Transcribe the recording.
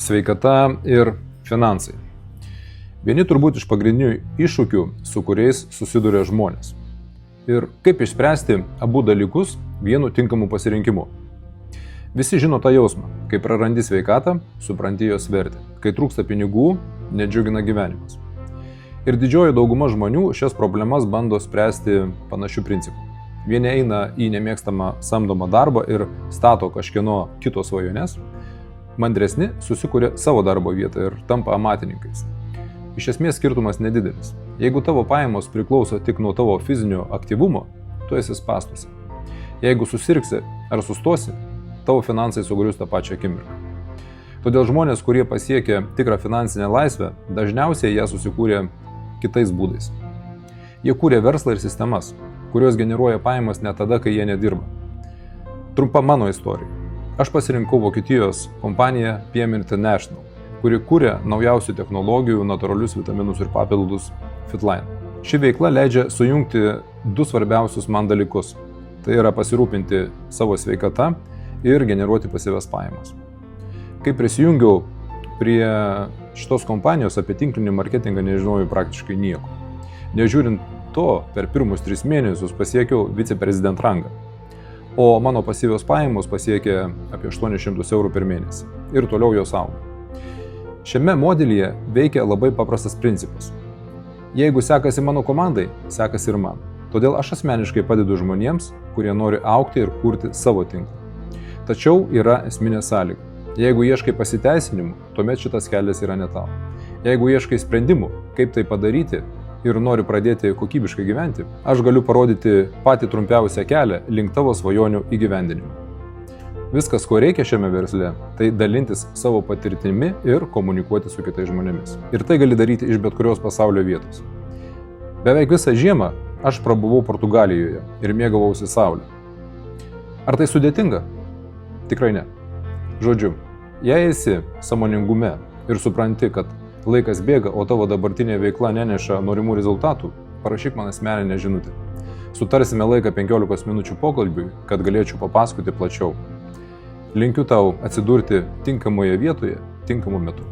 Sveikata ir finansai. Vieni turbūt iš pagrindinių iššūkių, su kuriais susiduria žmonės. Ir kaip išspręsti abu dalykus vienu tinkamu pasirinkimu. Visi žino tą jausmą, kai prarandi sveikatą, supranti jos vertę. Kai trūksta pinigų, nedžiugina gyvenimas. Ir didžioji dauguma žmonių šias problemas bando spręsti panašių principų. Vieni eina į nemėgstamą samdomą darbą ir stato kažkieno kito svajones. Mandresni susikuria savo darbo vietą ir tampa amatininkais. Iš esmės skirtumas nedidelis. Jeigu tavo pajamos priklauso tik nuo tavo fizinio aktyvumo, tu esi spąstuose. Jeigu susirgsi ar sustosi, tavo finansai sugrius tą pačią akimirką. Todėl žmonės, kurie pasiekia tikrą finansinę laisvę, dažniausiai ją susikūrė kitais būdais. Jie kūrė verslą ir sistemas, kurios generuoja pajamas net tada, kai jie nedirba. Trumpa mano istorija. Aš pasirinkau Vokietijos kompaniją PM International, kuri kūrė naujausių technologijų, natūralius vitaminus ir papildus Fitline. Ši veikla leidžia sujungti du svarbiausius man dalykus. Tai yra pasirūpinti savo sveikata ir generuoti pasyvias pajamas. Kai prisijungiau prie šitos kompanijos, apie tinklinį marketingą nežinojau praktiškai nieko. Nežiūrint to, per pirmus 3 mėnesius pasiekiau viceprezident rangą. O mano pasyvios pajamos pasiekė apie 800 eurų per mėnesį. Ir toliau jos auga. Šiame modelyje veikia labai paprastas principas. Jeigu sekasi mano komandai, sekasi ir man. Todėl aš asmeniškai padedu žmonėms, kurie nori augti ir kurti savo tinklą. Tačiau yra esminė sąlyga. Jeigu ieškai pasiteisinimų, tuomet šitas kelias yra ne tau. Jeigu ieškai sprendimų, kaip tai padaryti ir nori pradėti kokybiškai gyventi, aš galiu parodyti patį trumpiausią kelią link tavo svajonių įgyvendinimo. Viskas, ko reikia šiame versle, tai dalintis savo patirtimi ir komunikuoti su kitais žmonėmis. Ir tai gali daryti iš bet kurios pasaulio vietos. Beveik visą žiemą aš prabuvau Portugalijoje ir mėgavausi saulę. Ar tai sudėtinga? Tikrai ne. Žodžiu, jei esi sąmoningume ir supranti, kad laikas bėga, o tavo dabartinė veikla neneša norimų rezultatų, parašyk man asmeninę žinutę. Sutarsime laiką 15 minučių pokalbiui, kad galėčiau papasakoti plačiau. Linkiu tau atsidurti tinkamoje vietoje, tinkamu metu.